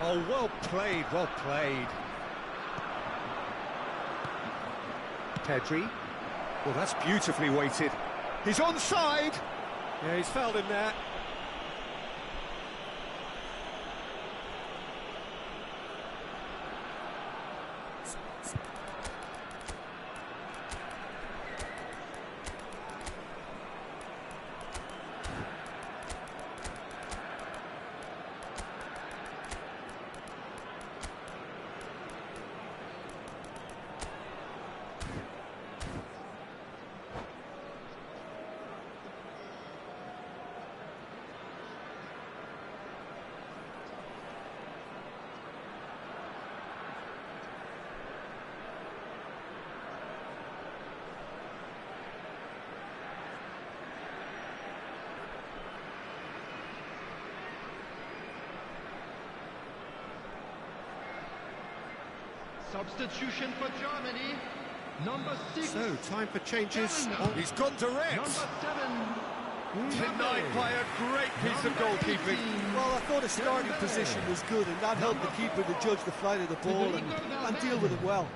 Oh, well played, well played. Pedri. Well, that's beautifully weighted. He's onside! Yeah, he's fouled him there. Substitution for Germany, number 6. So, time for changes. Oh, he's gone direct. Number 7. Denied by a great piece of goalkeeping. Well, I thought his starting position was good, and that helped the keeper to judge the flight of the ball and deal with it well.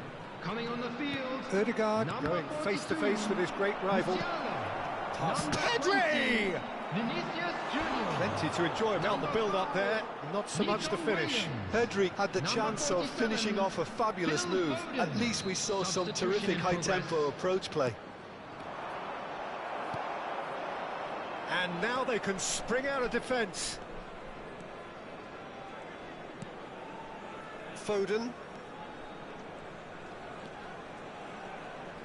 Coming on the field, Ødegaard going face-to-face with his great rival. Past Pedri! Vinicius Junior. Plenty to enjoy about the build-up there, not so much the finish. Pedri had the chance of finishing off a fabulous move. At least we saw some terrific high-tempo approach play. And now they can spring out of defence. Foden.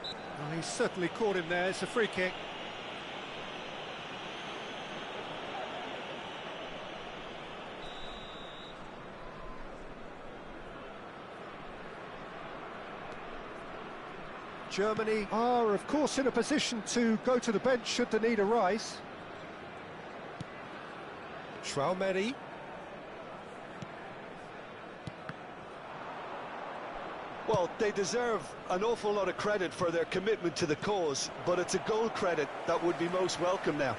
Well, he's certainly caught him there. It's a free kick. Germany are, of course, in a position to go to the bench should the need arise. Traumeri. Well, they deserve an awful lot of credit for their commitment to the cause, but it's a goal credit that would be most welcome now.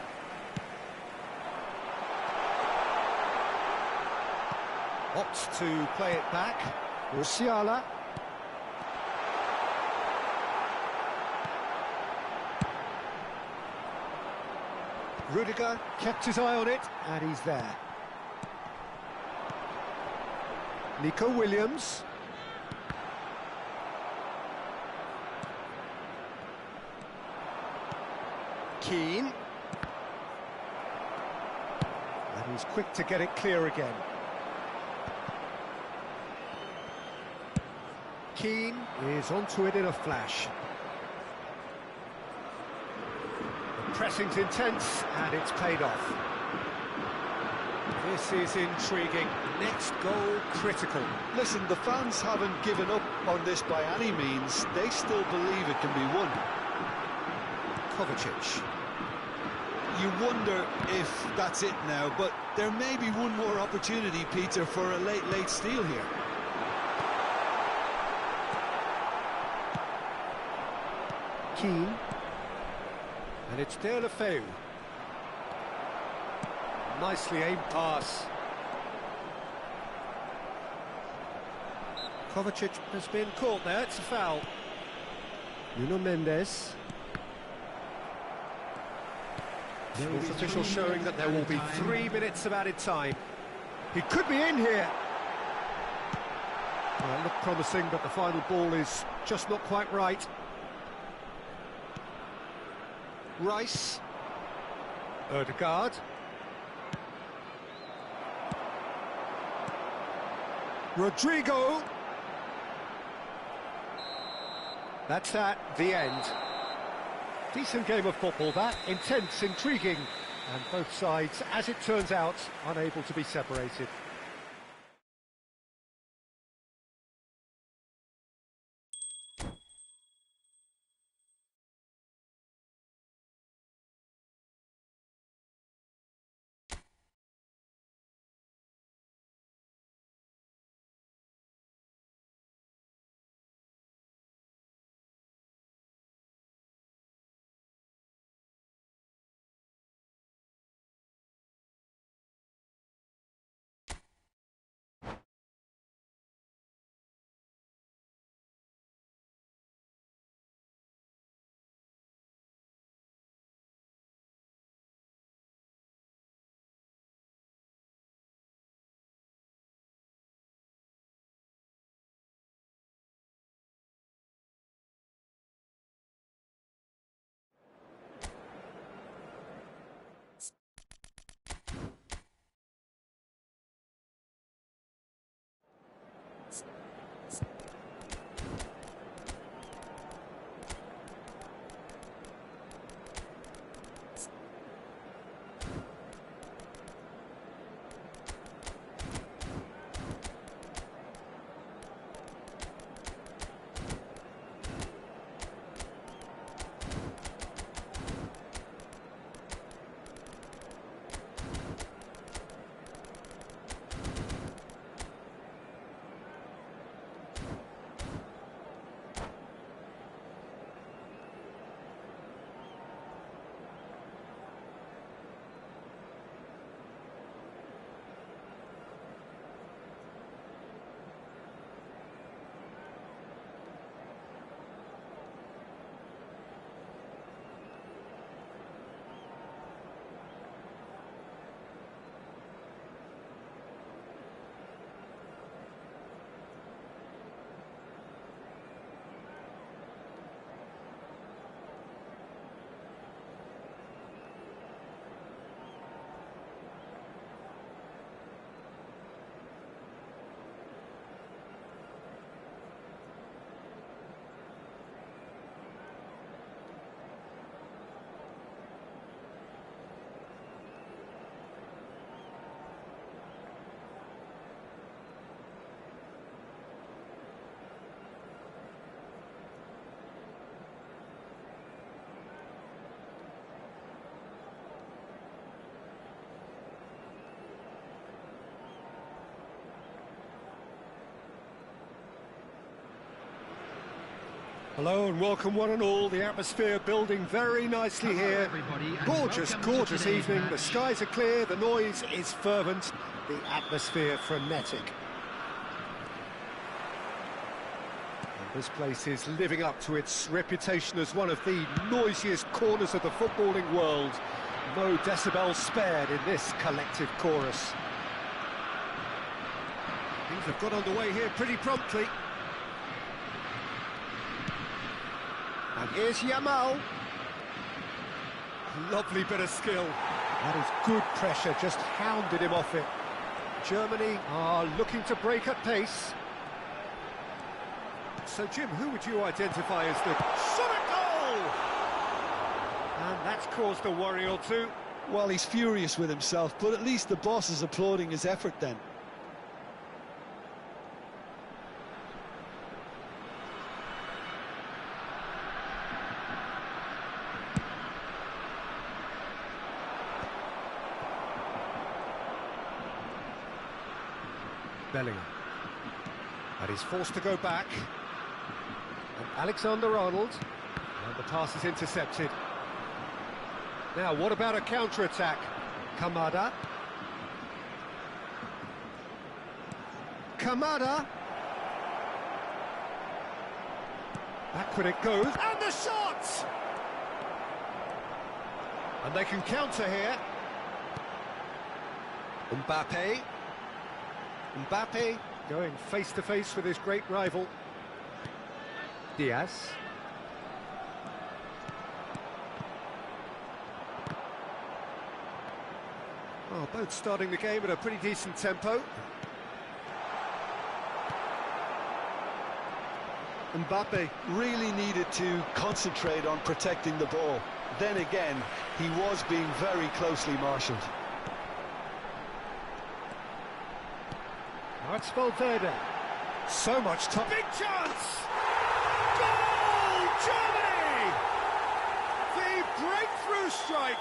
Opts to play it back. Musiala. Rudiger kept his eye on it, and he's there. Nico Williams. Keane. And he's quick to get it clear again. Keane is onto it in a flash. Pressing's intense, and it's paid off. This is intriguing. Next goal critical. Listen, the fans haven't given up on this by any means. They still believe it can be won. Kovacic. You wonder if that's it now, but there may be one more opportunity, Peter, for a late steal here. Keane. And it's Deulofeu. Nicely aimed pass. Kovacic has been caught there, it's a foul. Nuno Mendes. Sports official showing that there will be 3 minutes of added time. He could be in here. Well, it looked promising, but the final ball is just not quite right. Rice. Ødegaard. Rodrigo. That's that, the end. Decent game of football, that. Intense, intriguing, and both sides, as it turns out, unable to be separated. Hello and welcome one and all. The atmosphere building very nicely here. everybody, and Gorgeous, welcome to gorgeous today's evening. match. The skies are clear, the noise is fervent, the atmosphere frenetic. And this place is living up to its reputation as one of the noisiest corners of the footballing world. No decibels spared in this collective chorus. Things have got underway here pretty promptly. And here's Yamal. Lovely bit of skill. That is good pressure, just hounded him off it. Germany are looking to break at pace. So, Jim, who would you identify as the shot at goal? And that's caused a worry or two. Well, he's furious with himself, but at least the boss is applauding his effort then. Bellingham. And he's forced to go back. And Alexander-Arnold. And the pass is intercepted. Now, what about a counter-attack? Kamada. Kamada. Backward it goes. And the shot! And they can counter here. Mbappe. Mbappe going face-to-face with his great rival. Diaz. Oh, both starting the game at a pretty decent tempo. Mbappe really needed to concentrate on protecting the ball. Then again, he was being very closely marshalled. Now it's Valverde. So much time. Big chance! Goal! Germany! The breakthrough strike!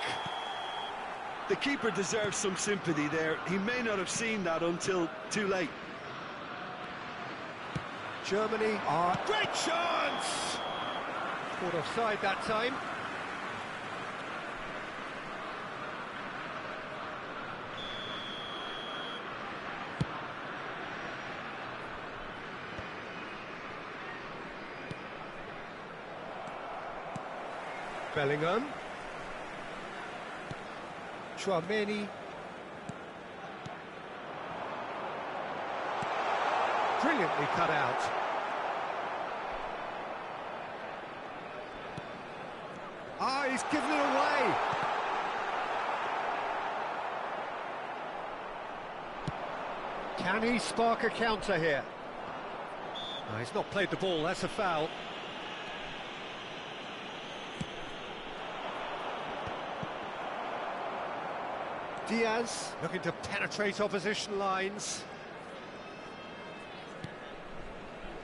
The keeper deserves some sympathy there. He may not have seen that until too late. Germany are... Great chance! Caught offside that time. Bellingham. Chouameni. Brilliantly cut out. Ah, he's given it away. Can he spark a counter here? No, he's not played the ball, that's a foul. Diaz looking to penetrate opposition lines.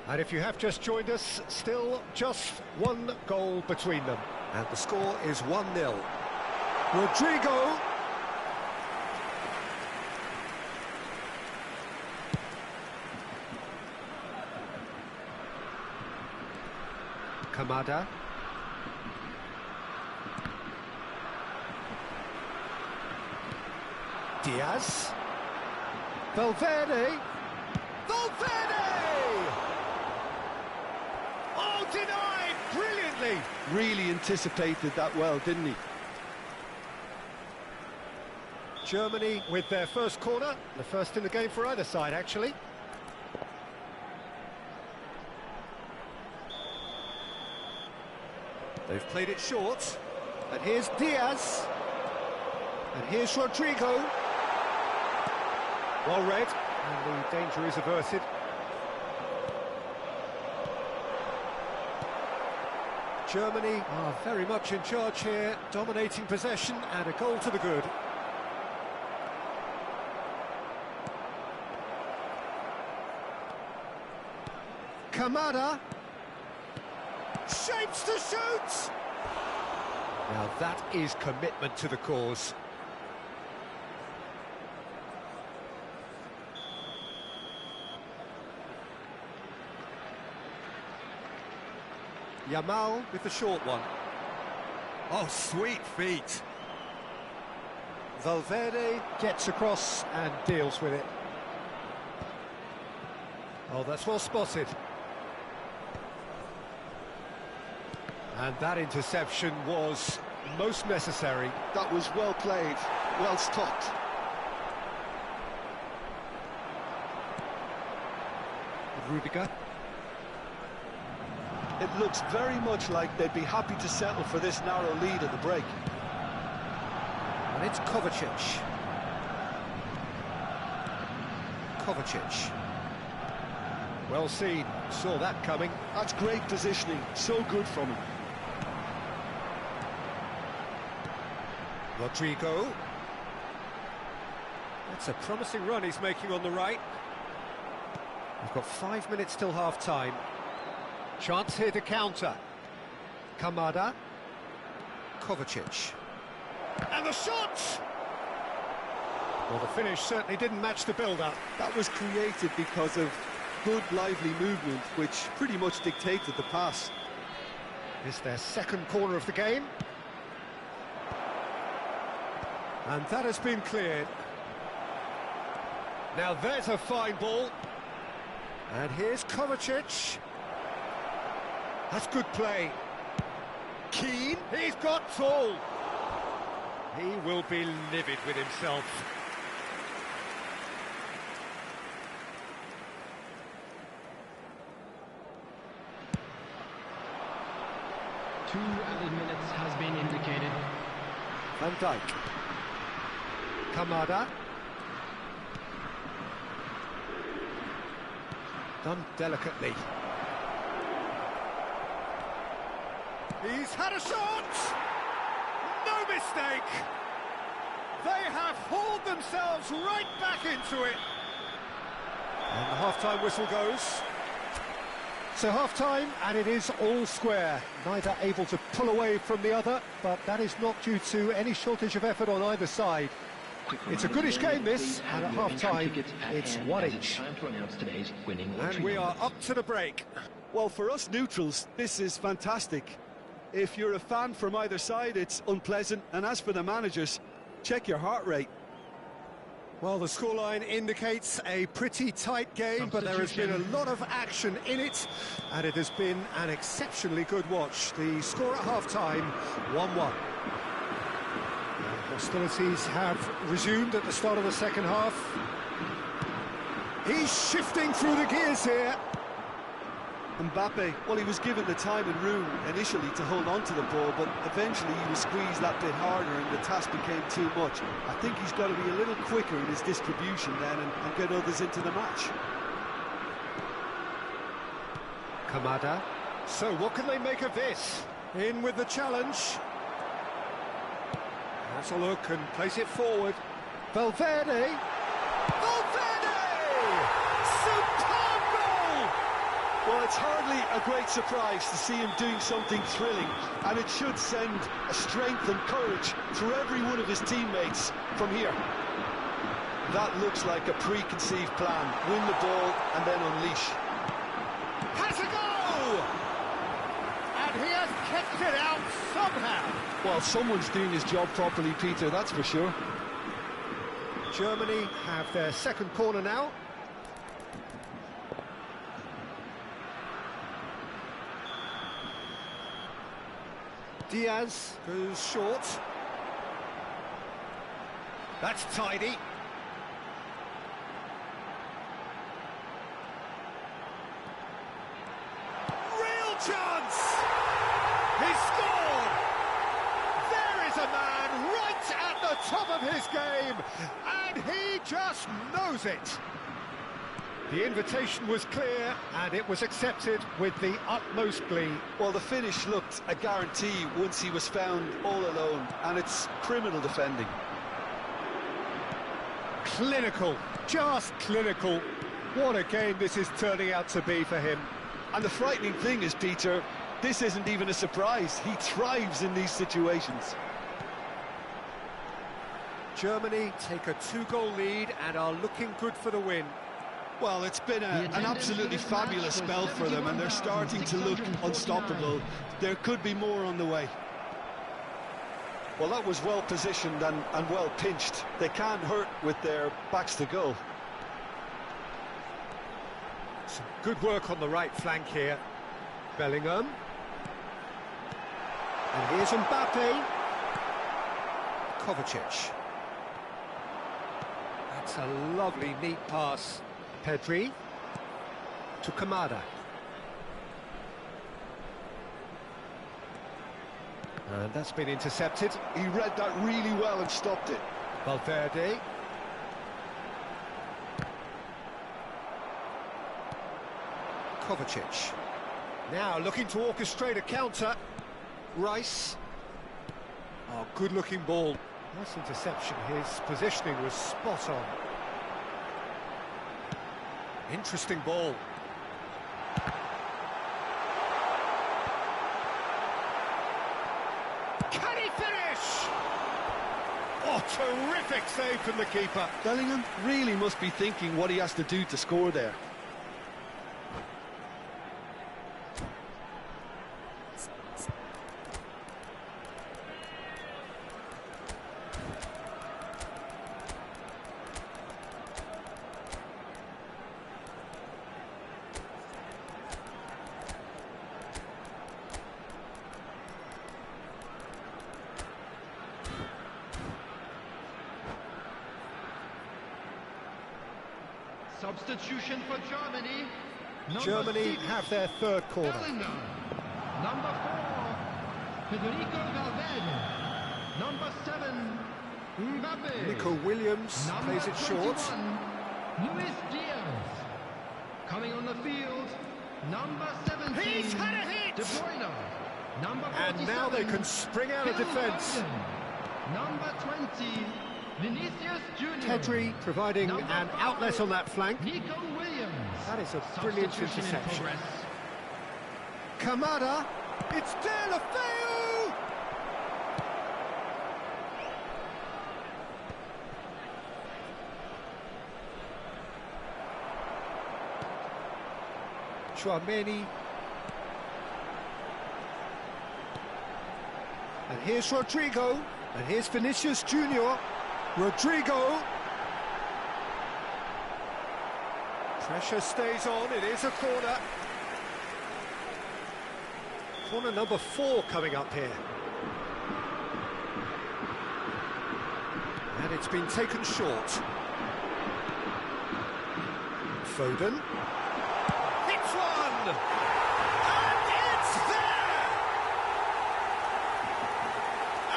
And if you have just joined us, still just one goal between them. And the score is 1-0. Rodrigo. Kamada. Diaz. Valverde. Valverde! Oh, denied brilliantly. Really anticipated that well, didn't he? Germany with their first corner, the first in the game for either side, actually. They've played it short. And here's Diaz. And here's Rodrigo. Well read, and the danger is averted. Germany are very much in charge here, dominating possession and a goal to the good. Kamada. Shapes to shoot! Now that is commitment to the cause. Yamal with the short one. Oh, sweet feet. Valverde gets across and deals with it. Oh, that's well spotted. And that interception was most necessary. That was well played, well stopped. Rudiger. It looks very much like they'd be happy to settle for this narrow lead at the break. And it's Kovacic. Kovacic. Well seen, saw that coming. That's great positioning, so good from him. Rodrigo. That's a promising run he's making on the right. We've got 5 minutes till half-time. Chance here to counter. Kamada. Kovacic. And the shot! Well, the finish certainly didn't match the build-up. That was created because of good, lively movement, which pretty much dictated the pass. It's their second corner of the game. And that has been cleared. Now there's a fine ball. And here's Kovacic. That's good play. Keane, he's got tall. He will be livid with himself. Two added minutes has been indicated. Van Dijk. Kamada. Done delicately. He's had a shot! No mistake! They have hauled themselves right back into it. And the half-time whistle goes. So half-time, and it is all square. Neither able to pull away from the other, but that is not due to any shortage of effort on either side. It's a goodish game, this, and at half-time, it's one each. And we are up to the break. Well, for us neutrals, this is fantastic. If you're a fan from either side, it's unpleasant. And as for the managers, check your heart rate. Well, the scoreline indicates a pretty tight game, but there has been a lot of action in it, and it has been an exceptionally good watch. The score at half-time, 1-1. Hostilities have resumed at the start of the second half. He's shifting through the gears here. Mbappe, well, he was given the time and room initially to hold on to the ball, but eventually he was squeezed that bit harder and the task became too much. I think he's got to be a little quicker in his distribution then and get others into the match. Kamada. So what can they make of this? In with the challenge. That's a look and place it forward. Valverde. Valverde! Superb goal! Well, it's hardly a great surprise to see him doing something thrilling, and it should send a strength and courage through every one of his teammates from here. That looks like a preconceived plan. Win the ball and then unleash. Has a go! And he has kept it out somehow. Well, someone's doing his job properly, Peter, that's for sure. Germany have their second corner now. Diaz goes short. That's tidy. Real chance! He scored! There is a man right at the top of his game, and he just knows it. The invitation was clear, and it was accepted with the utmost glee. Well, the finish looked a guarantee once he was found all alone, and it's criminal defending. Clinical, just clinical. What a game this is turning out to be for him. And the frightening thing is, Peter, this isn't even a surprise. He thrives in these situations. Germany take a 2-goal lead and are looking good for the win. Well, it's been an absolutely fabulous spell for them, and they're starting to look unstoppable. There could be more on the way. Well, that was well positioned and well pinched. They can't hurt with their backs to goal. Some good work on the right flank here. Bellingham. And here's Mbappe. Kovacic. That's a lovely, neat pass. Pedri to Kamada. And that's been intercepted. He read that really well and stopped it. Valverde. Kovacic. Now looking to orchestrate a counter. Rice. Oh, good-looking ball. Nice interception. His positioning was spot on. Interesting ball. Can he finish? Oh, terrific save from the keeper. Bellingham really must be thinking what he has to do to score there. Substitution for Germany. Germany have their third corner. Bellingham. Number 4, Federico Valverde. Number 7, Mbappe. Nico Williams Number plays it short. 21, Luis Diaz. Coming on the field, number 17. He's had a hit! De Bruyne. Number 47, And now they can spring out of Phil defence. Foden. Number 20, Vinicius Junior. Pedri providing Number an 5, outlet on that flank. Nico Williams. That is a brilliant Substitution in interception. progress. Kamada, it's De La Feu! Chouameni. And here's Rodrigo. And here's Vinicius Junior. Rodrigo. Pressure stays on, it is a corner. Corner number 4 coming up here. And it's been taken short. Foden. Hits one! And it's there!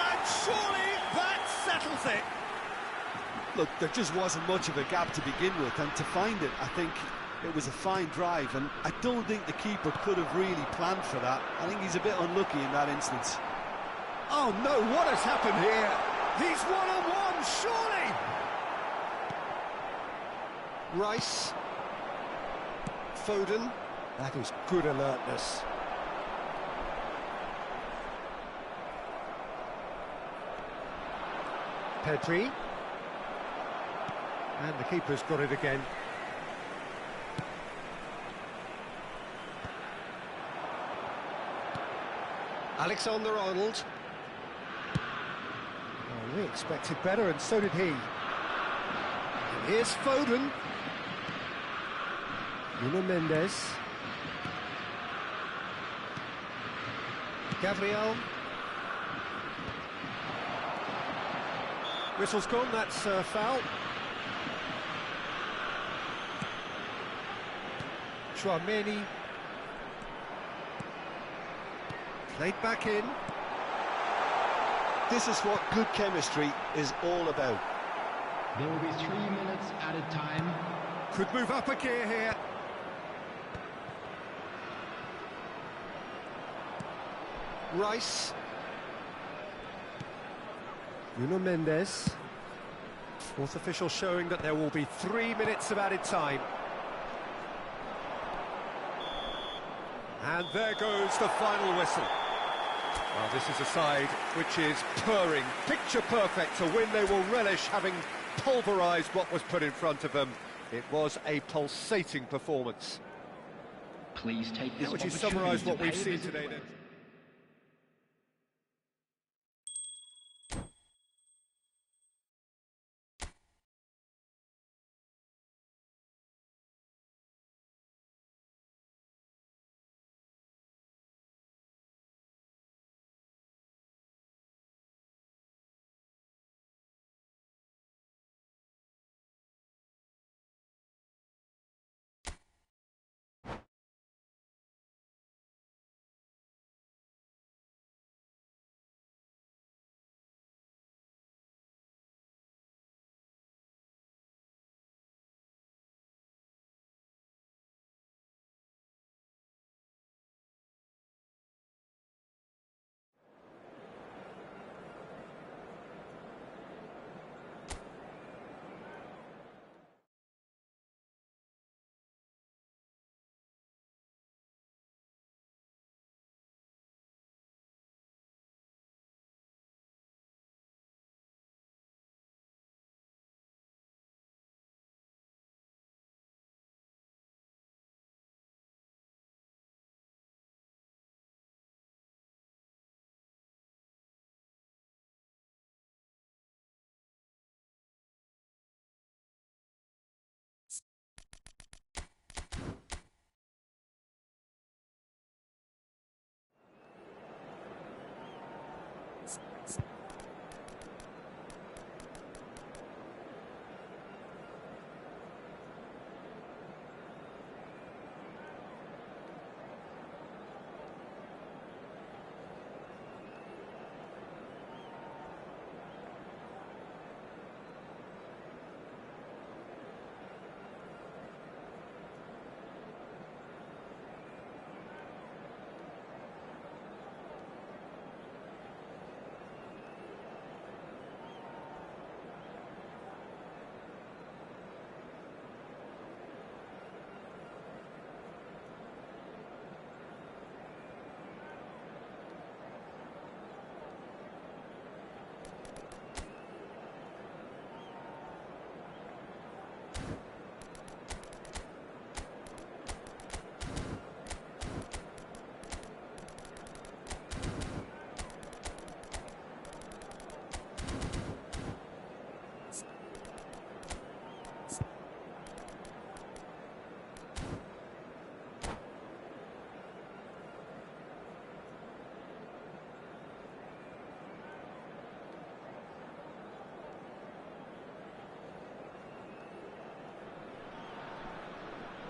And surely that settles it. Look, there just wasn't much of a gap to begin with, and to find it, I think it was a fine drive, and I don't think the keeper could have really planned for that. I think he's a bit unlucky in that instance. Oh no, what has happened here? He's one-on-one, surely! Rice. Foden. That is good alertness. Pedri. And the keeper's got it again. Alexander-Arnold. Oh, we expected better, and so did he. And here's Foden. Nuno Mendes. Gabriel. Whistle's gone, that's a foul. Chouameni. Played back in. This is what good chemistry is all about. There will be 3 minutes added time. Could move up a gear here. Rice. Nuno Mendes. Fourth official showing that there will be 3 minutes of added time. And there goes the final whistle. Well, this is a side which is purring, picture perfect, a win they will relish, having pulverised what was put in front of them. It was a pulsating performance. Please take this How would you opportunity summarise to what we've pay a seen visit today to then?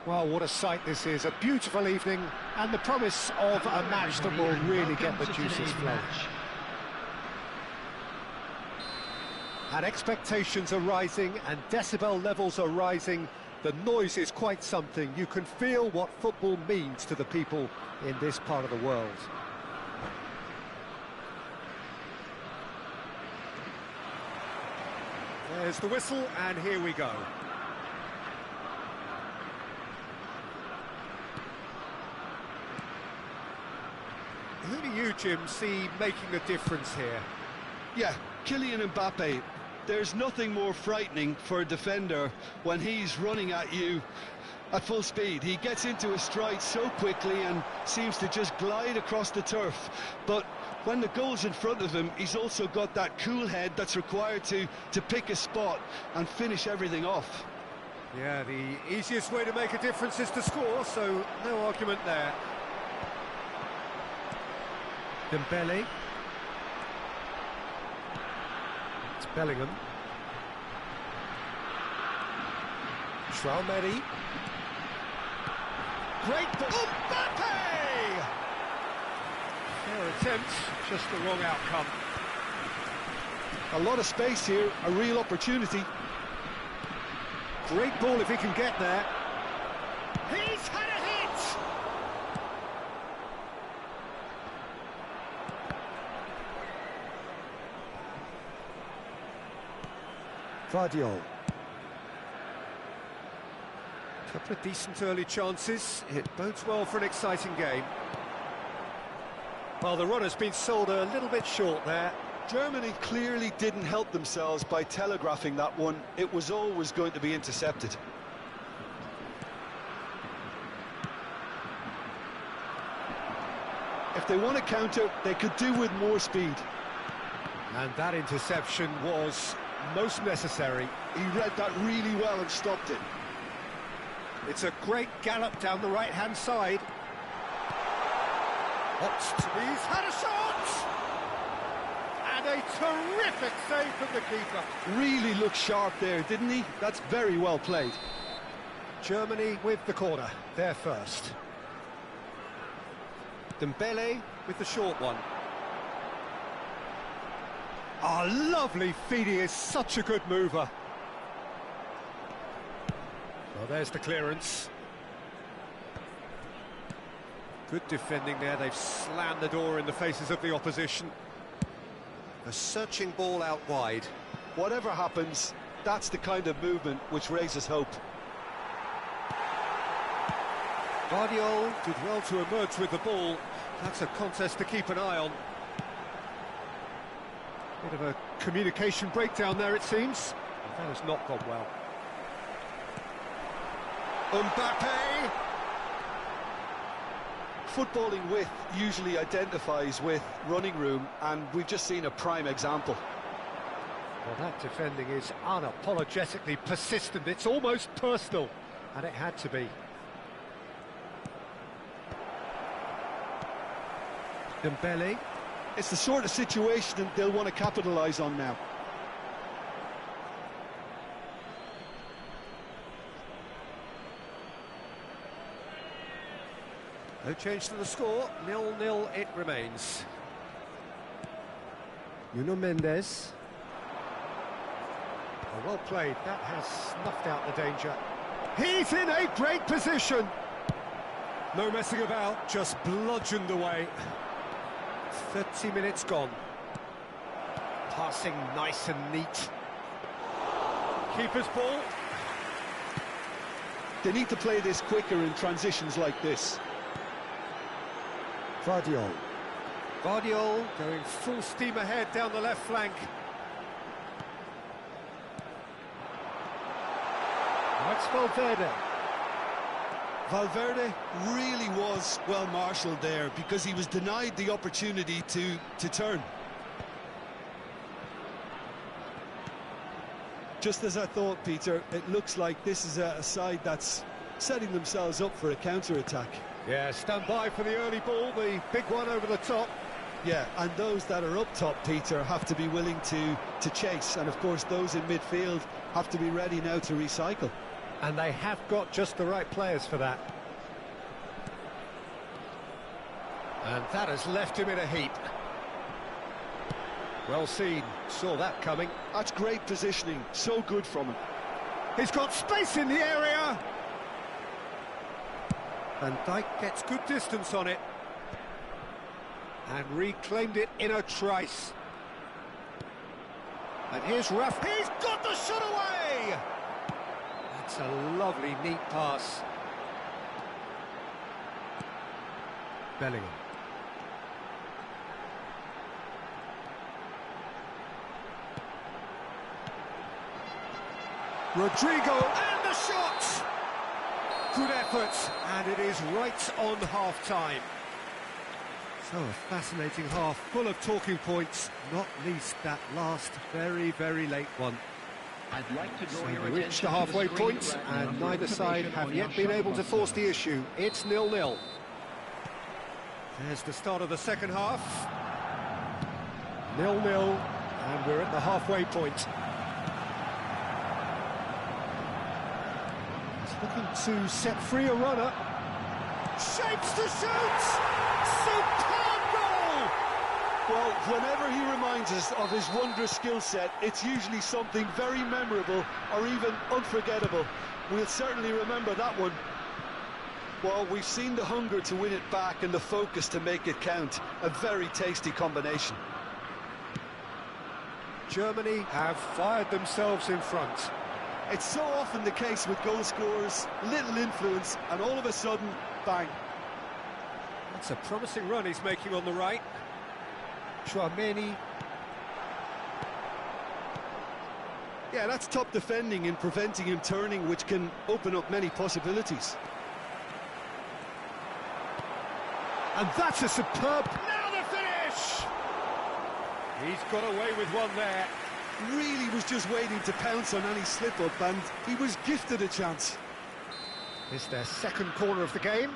Well, what a sight this is. A beautiful evening and the promise of a match that will really get the juices flowing. And expectations are rising and decibel levels are rising. The noise is quite something. You can feel what football means to the people in this part of the world. There's the whistle and here we go. Who do you, Jim, see making the difference here? Yeah, Kylian Mbappe. There's nothing more frightening for a defender when he's running at you at full speed. He gets into a stride so quickly and seems to just glide across the turf. But when the goal's in front of him, he's also got that cool head that's required to pick a spot and finish everything off. Yeah, the easiest way to make a difference is to score, so no argument there. Dembele. It's Bellingham. Traoré. Great ball. Mbappe! Fair attempt, just the wrong outcome. A lot of space here, a real opportunity. Great ball if he can get there. He's had a hit! Vardiol. Couple of decent early chances. It bodes well for an exciting game. Well, the runner's been sold a little bit short there. Germany clearly didn't help themselves by telegraphing that one. It was always going to be intercepted. if they want to counter, they could do with more speed. And that interception was most necessary. He read that really well and stopped it. It's a great gallop down the right-hand side. He's had a shot! And a terrific save from the keeper. Really looked sharp there, didn't he? That's very well played. Germany with the corner, they're first. Dembele with the short one. Ah, lovely feed, he is such a good mover. Well, there's the clearance. Good defending there, they've slammed the door in the faces of the opposition. A searching ball out wide. Whatever happens, that's the kind of movement which raises hope. Guardiola did well to emerge with the ball. That's a contest to keep an eye on. Bit of a communication breakdown there, it seems. That has not gone well. Mbappe! Footballing width usually identifies with running room, and we've just seen a prime example. Well, that defending is unapologetically persistent. It's almost personal, and it had to be. Dembele. It's the sort of situation they'll want to capitalise on now. No change to the score, 0-0 it remains. Nuno Mendes. Oh, well played, that has snuffed out the danger. He's in a great position! No messing about, just bludgeoned away. 30 minutes gone. Passing nice and neat. Keeper's ball. They need to play this quicker in transitions like this. Guardiola going full steam ahead down the left flank. That's Valverde. Valverde really was well marshalled there because he was denied the opportunity to turn. Just as I thought, Peter, it looks like this is a side that's setting themselves up for a counter-attack. Yeah, stand by for the early ball, the big one over the top. Yeah, and those that are up top, Peter, have to be willing to chase. And, of course, those in midfield have to be ready now to recycle. And they have got just the right players for that. And that has left him in a heap. Well seen, saw that coming. That's great positioning, so good from him. He's got space in the area! Van Dijk gets good distance on it. And reclaimed it in a trice. And here's Raf. He's got the shot away! That's a lovely, neat pass. Bellingham. Rodrigo, and the shot! Good effort, and it is right on half-time. So a fascinating half, full of talking points, not least that last very, very late one. I'd like to draw So your we attention reached the to halfway screen point, for and more neither side information have on yet your been shot able to force cluster. the issue. It's 0-0. There's the start of the second half. 0-0, and we're at the halfway point. He's looking to set free a runner. Shapes to shoot! Superb goal! Well, whenever he reminds us of his wondrous skill set, it's usually something very memorable or even unforgettable. We'll certainly remember that one. Well, we've seen the hunger to win it back and the focus to make it count. A very tasty combination. Germany have fired themselves in front. It's so often the case with goal scorers, little influence, and all of a sudden, bang. That's a promising run he's making on the right. Chouameni. Yeah, that's top defending in preventing him turning, which can open up many possibilities. And that's a superb... Now the finish! He's got away with one there. Really was just waiting to pounce on any slip-up, and he was gifted a chance. It's their second corner of the game.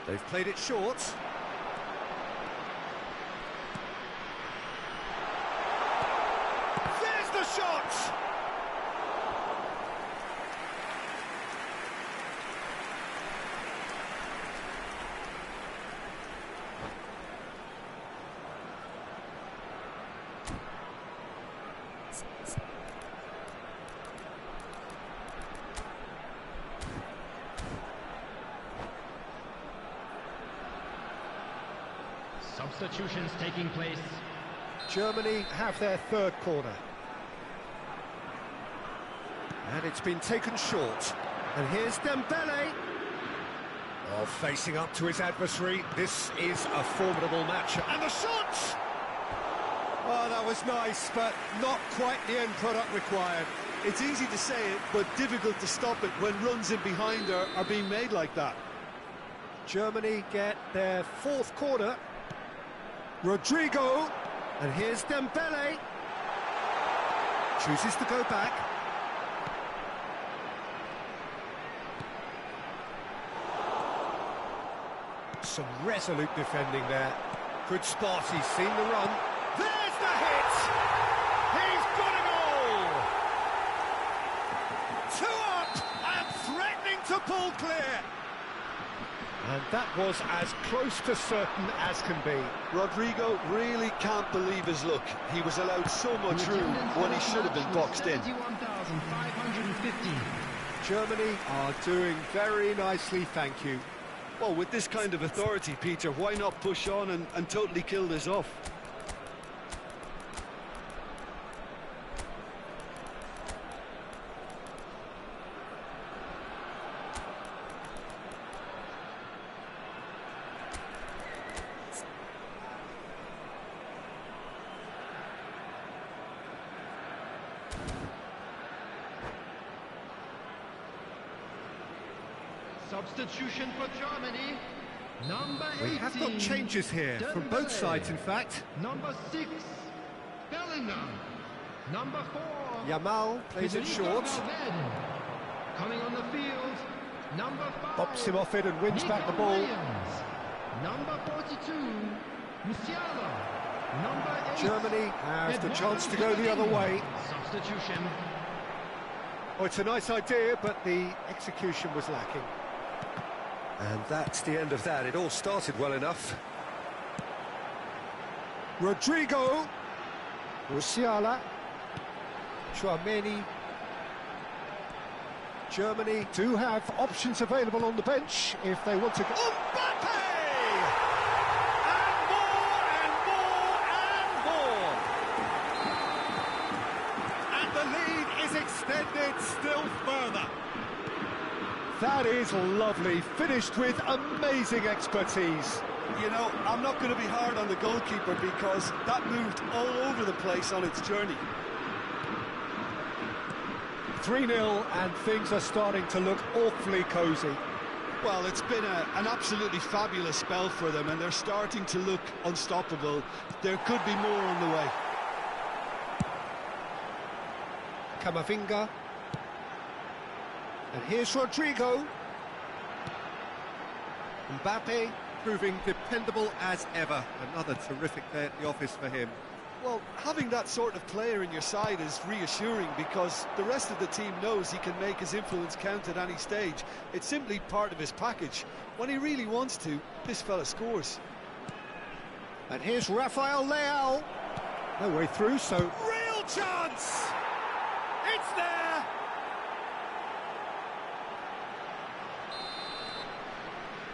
They've played it short. There's the shot! Substitutions taking place. Germany have their third corner. And it's been taken short. And here's Dembele. Oh, facing up to his adversary. This is a formidable match. And the shot! Oh, that was nice, but not quite the end product required. It's easy to say it, but difficult to stop it when runs in behind are being made like that. Germany get their fourth corner. Rodrigo, and here's Dembele. Chooses to go back. Some resolute defending there. Good spot, he's seen the run. There's the hit! He's got it all! 2 up and threatening to pull clear. And that was as close to certain as can be. Rodrigo really can't believe his luck. He was allowed so much room when he should have been boxed in. 71,550. Germany are doing very nicely, thank you. Well, with this kind of authority, Peter, why not push on and totally kill this off? Substitution for Germany. Number 18. We have got changes here from both sides, in fact. Number 6, Bellingham. Number 4, Yamal plays it short. Valverde. Coming on the field, number 5. Bops him off it and wins back the ball. Williams. Number 42, Musiala. Number 8. Germany has the chance to go the other way. Substitution. Oh, it's a nice idea, but the execution was lacking. And that's the end of that. It all started well enough. Rodrigo. Musiala. Chouameni. Germany do have options available on the bench if they want to go. Mbappe! And more, and more, and more! And the lead is extended still further. That is lovely, finished with amazing expertise. You know, I'm not going to be hard on the goalkeeper because that moved all over the place on its journey. 3-0 and things are starting to look awfully cosy. Well, it's been an absolutely fabulous spell for them and they're starting to look unstoppable. There could be more on the way. Camavinga. And here's Rodrigo. Mbappe proving dependable as ever. Another terrific day at the office for him. Well, having that sort of player in your side is reassuring because the rest of the team knows he can make his influence count at any stage. It's simply part of his package. When he really wants to, this fella scores. And here's Rafael Leao. No way through, so... Real chance! It's there!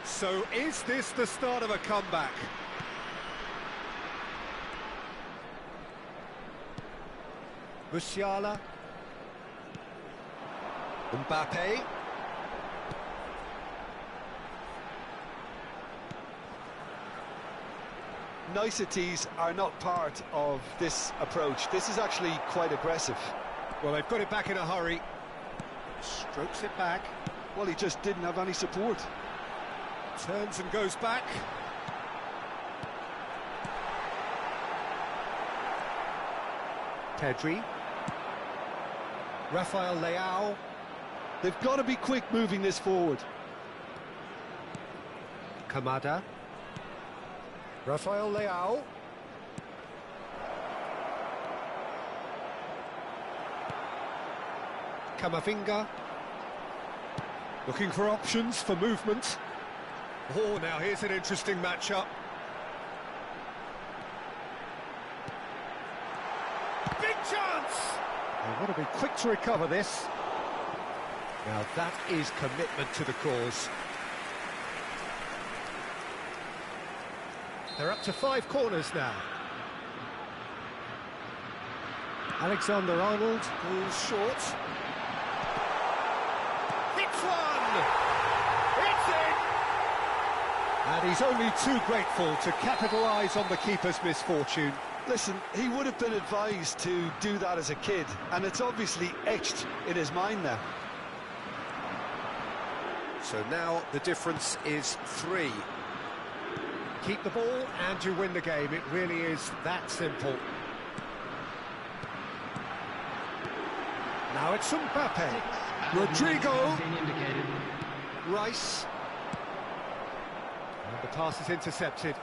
So is this the start of a comeback? Musiala. Mbappe. Niceties are not part of this approach. This is actually quite aggressive. Well, they've got it back in a hurry. Strokes it back. Well, he just didn't have any support. Turns and goes back. Pedri. Rafael Leao. They've got to be quick moving this forward. Kamada. Rafael Leao. Camavinga. Looking for options for movement. Oh, now here's an interesting matchup. Big chance! They want to be quick to recover this. Now that is commitment to the cause. They're up to 5 corners now. Alexander-Arnold goes short. Hits one! It's in! And he's only too grateful to capitalise on the keeper's misfortune. Listen, he would have been advised to do that as a kid, and it's obviously etched in his mind now. So now the difference is 3. Keep the ball and you win the game. It really is that simple. Now it's Mbappe. Rodrigo. Rice. And the pass is intercepted.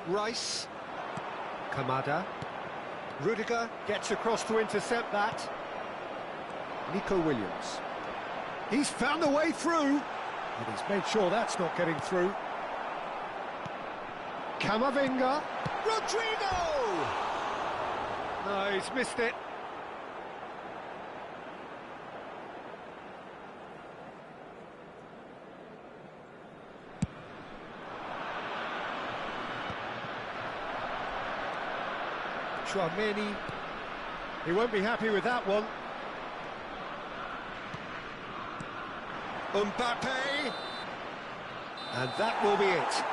Rice. Kamada. Rudiger gets across to intercept that. Nico Williams. He's found a way through. And he's made sure that's not getting through. Camavinga. Rodrigo! No, he's missed it. Chouameni. He won't be happy with that one. Mbappe, and that will be it.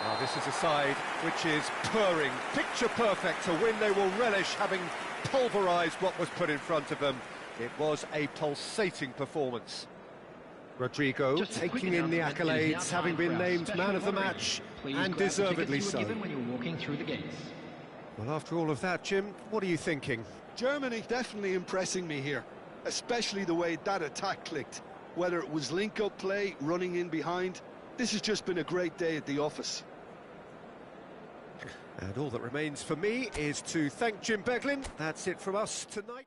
Now this is a side which is purring, picture perfect, to win. They will relish having pulverised what was put in front of them. It was a pulsating performance. Rodrigo taking in the accolades, having been named man of the match, and deservedly so. Well, after all of that, Jim, what are you thinking? Germany definitely impressing me here, especially the way that attack clicked. Whether it was link-up play, running in behind, this has just been a great day at the office. And all that remains for me is to thank Jim Beglin. That's it from us tonight.